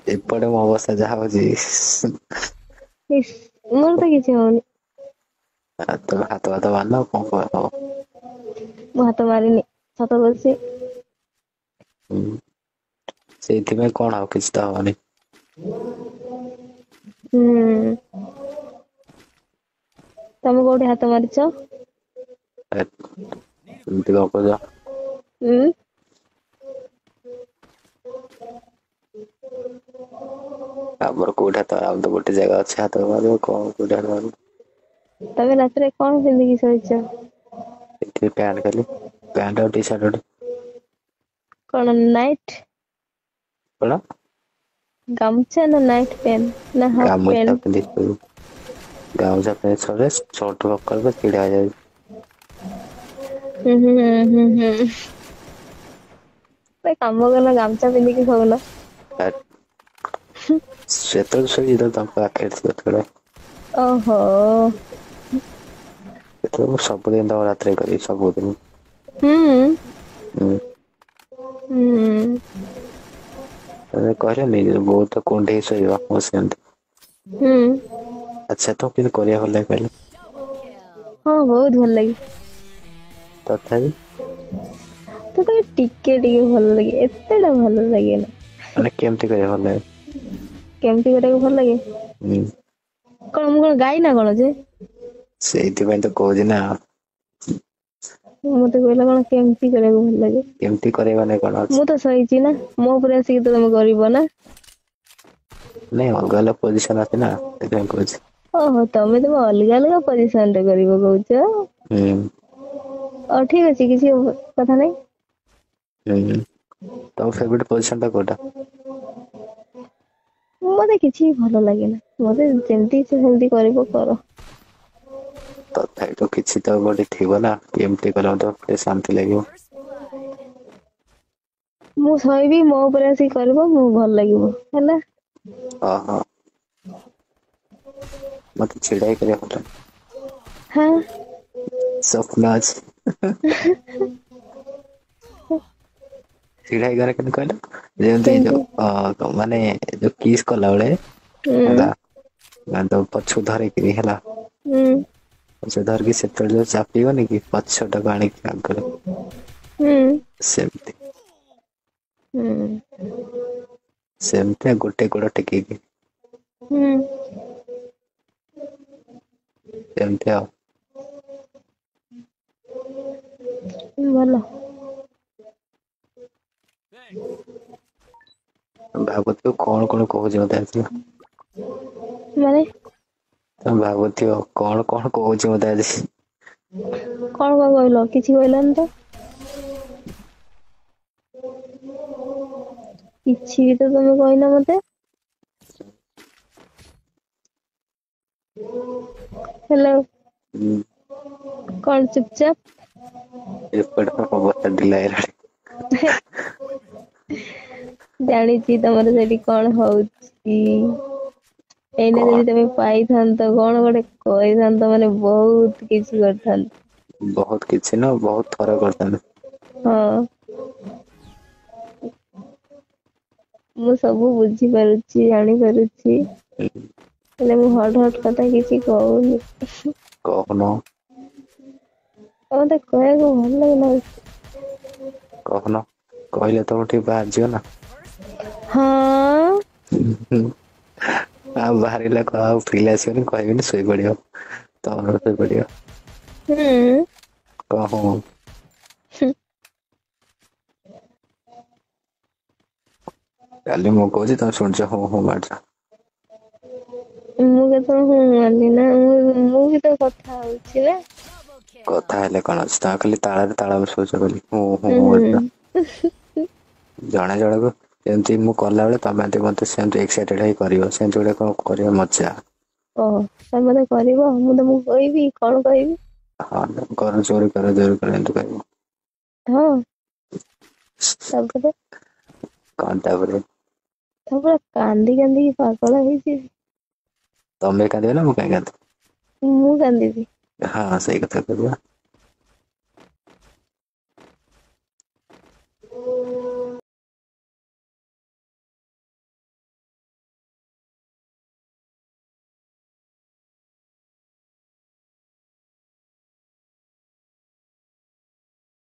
ଏପଟେ ମୋ ଅବସ୍ଥା ଯାହା ହଉଛି ଇସ୍, ମୋର ତ କିଛି ହଉନି। ତମେ ହାତ ଭାତ ମାରିନ ଆଉ କଣ ହବ। ମୁଁ ହାତ ମାରିନି ସତ କହୁଛି। ହୁଁ ସେଇଥିପାଇଁ କଣ ଆଉ କିଛି ତ ହବନି। ହୁଁ। ତମେ କୋଉଠି ହାତ ମାରିଛ? ଏମିତି ଗପୁଛ। ଉଁ। ଆମର କୋଉଠି ହାତ ଆମର ତ ଗୋଟେ ଜାଗା ଅଛି ହାତ ମାରିବ କଣ କୋଉଠି ହାତ ମାରିବ। ତମେ ରାତିରେ କଣ ପିନ୍ଧିକି ଶୋଇଛ? ଏଠି ପ୍ୟାଣ୍ଟ ଖାଲି ପ୍ୟାଣ୍ଟ ଆଉ ଟି ସାର୍ଟ ଗୋଟେ। କଣ ନାଇଟ୍? କଣ? ଗାମୁଛା ନା ନାଇଟ୍ ପ୍ୟାଣ୍ଟ ନା ହାଫ୍ ଗାମୁଛା ପ୍ୟାଣ୍ଟ? ପିନ୍ଧିକି ଶୋଇବୁ ଗାମୁଛା ପିନ୍ଧିକି ଶୋଇଲେ ସର୍ଟ ସକାଳୁ ଚିଡା ହେଇଯାଉଛି। ହୁଁ ହୁଁ ହୁଁ ହୁଁ ହୁଁ। ଗୋଟେ କାମ କଲ ଗାମୁଛା ପିନ୍ଧିକି ଶୋଉନ। ସେତେବେଳେ ଶୋଇବି ଯେତେବେଳେ ତମ ପାଖରେ ଥିବ ସେତେବେଳେ। ଓହୋ। ଏଥର ମୁଁ ସବୁଦିନ ତମ ରାତିରେ କରିବି ସବୁଦିନ। ହୁଁ। ହୁଁ। ହୁଁ। ତମେ କହିଲନି ବହୁତ କୁଣ୍ଢେଇ ଶୋଇବ ମୁଁ ସେମିତି। ହୁଁ। ଆଚ୍ଛା ତମକୁ କେମିତି କରିବାକୁ ଭଲ ଲାଗେ କହିଲ? ହଁ ବହୁତ ଭଲ ଲାଗେ। ତଥାପି? ତଥାପି ଟିକେ ଟିକେ ଭଲ ଲାଗେ ଏତେଟା ଭଲ ଲାଗେନା। ମାନେ କେମିତି କରିବାକୁ ଭଲ ଲାଗେ? କେମିତି କରିବାକୁ ଭଲ ଲାଗେ? ହୁଁ। କଣ ମୁଁ କଣ ଗାଈ ନା କଣ ଯେ? ସେଇଥିପାଇଁ ତ କହୁଛି ନା। ମତେ କହିଲ କଣ କେମିତି କରିବାକୁ ଭଲ ଲାଗେ? କେମିତି କରିବା ନାଇଁ କଣ ଅଛି? ମୁଁ ତ ସହିଛି ନା ମୋ ଉପରେ ଆସିକି ତ ତମେ କରିବ ନା। ନାଇଁ ଅଲଗା ଅଲଗା ପୋଜିସନ ଅଛି ନା ସେଥିପାଇଁ କହୁଛି। ଓହୋ ତମେ ତମ ଅଲଗା ଅଲଗା ପଜିସନ ରେ କରିବ କହୁଛ। ହୁଁ। ହଉ ଠିକ ଅଛି କିଛି କଥା ନାଇଁ। ହୁଁ ତମ ଫେବରେଟ ପଜିସନ ଟା କୋଉଟା? ମତେ କିଛି ଭଲ ଲାଗେନା ମତେ ଯେମିତି ଇଚ୍ଛା ସେମିତି କରିବ କର। ତଥାପି ତ କିଛି ତ ଗୋଟେ ଥିବ ନା ଏମିତି କଲେ ମତେ ଟିକେ ଶାନ୍ତି ଲାଗିବ। ମୁଁ ସହିବି ମୋ ଉପରେ ଆସିକି କରିବ ମୁଁ ଭଲ ଲାଗିବ ହେଲା। ଓହୋ। ମତେ ଛିଡାହେଇ କରିବାକୁ ଭଲ ଲାଗେ। ହାଁ। ସ୍ୱପ୍ନ ଅଛି। ଛିଡା ହେଇକି କରେ କେମିତି କହିଲ ଯେମିତି କେମିତି ଯୋଉ ମାନେ ଯୋଉ କିସ୍ କଲାବେଳେ ହୁଁ ହେଲା ତ ପଛକୁ ଧରିକିରି ହେଲା ହୁଁ ପଛକୁ ଧରିକି ସେତେବେଳେ ଯୋଉ ଚାପିବନି କି ପଛଟାକୁ ଆଣିକି ଆଗରେ ହୁଁ ସେମିତି। ହୁଁ। ସେମିତିଆ ଗୋଟେ ଗୋଡ ଟେକିକି। ହୁଁ। ସେମିତି ଆଉ। ଭଲ। ଭାବୁଥିବ କଣ କଣ କହୁଛି ମତେ ଆସିକି। ମାନେ? ତମେ ଭାବୁଥିବ କଣ କଣ କହୁଛି ମତେ ଆଜି। କଣ କଣ କହିଲ କିଛି କହିଲନି ତ। କିଛି ବି ତ ତମେ କହିନ ମତେ। ହ୍ୟାଲୋ। ହୁଁ। କଣ ଚୁପଚାପ? ଏପଟେ ତ ଅବସ୍ଥା ଢିଲା ହେଇଗଲାଣି। ଜାଣିଛି ତମର ସେଠି କଣ ହଉଛି। ଏଇନେ କଣ ଯଦି ତମେ ପାଇଥାନ୍ତ କଣ ଗୋଟେ କହିଥାନ୍ତ ମାନେ ବହୁତ କିଛି କରିଥାନ୍ତ। ବହୁତ କିଛି ନୁହଁ ବହୁତ ଥର କରିଥାନ୍ତି। ହଁ। ମୁଁ ସବୁ ବୁଝିପାରୁଛି ଜାଣିପାରୁଛି। ହୁଁ। ହେଲେ ମୁଁ ହଟ୍ ହଟ୍ କଥା କିଛି କହୁନି। କହୁନ। ମତେ କହିବାକୁ ଭଲ ଲାଗୁନ। କହୁନ କହିଲେ ତ ଟିକେ ବାହାରିଯିବ ନା। ହଁ। ଆଉ ବାହାରିଲେ ଆଉ ଫିଲ୍ ଆସିବନି କହିବିନି ଶୋଇପଡିବ। ତମର ଶୋଇପଡିବ ହୁଁ। କଣ ହୁଁ। ହୁଁ। କାଲି ମୁଁ କହୁଛି ତମେ ଶୁଣୁଛ ହୁଁ ହୁଁ ମାରୁଛ। ମୁଁ କେତେବେଳେ ହୁଁ ମାରିନି ନା ମୁଁ ବି ତ କଥା ହଉଛି ନା। କଥା ହେଲେ କଣ ଅଛି ତମେ ଖାଲି ତାଳରେ ତାଳ ମିଶଉଛ ଖାଲି ହୁଁ ହୁଁ ମାରୁଛ। ହୁଁ। ଜଣେ ଜଣଙ୍କୁ ଯେମିତି ମୁଁ କଲାବେଳେ ତମେ ମତେ ସେମିତି ଏକ୍ସାଇଟେଡ ହେଇ କରିବ ସେମିତି ଗୋଟେ କଣ କରିବା ମଜା। ଓହୋ ତମେ ମତେ କରିବ ମୁଁ ତମକୁ କହିବି କଣ କହିବି? ହଁ କର ଜୋରେ କର ଜୋରେ କର ଏମିତି କହିବ। ହଁ ତାପରେ କଣ ତାପରେ? ତମେ ପୁରା କାନ୍ଦି କାନ୍ଦିକି ପାଗଳ ହେଇଯିବି। ତମେ କାନ୍ଦିବ ନା ମୁଁ କାଇଁ କାନ୍ଦିବି। ମୁଁ କାନ୍ଦିବି। ହଁ ସେଇ କଥା କରିବା।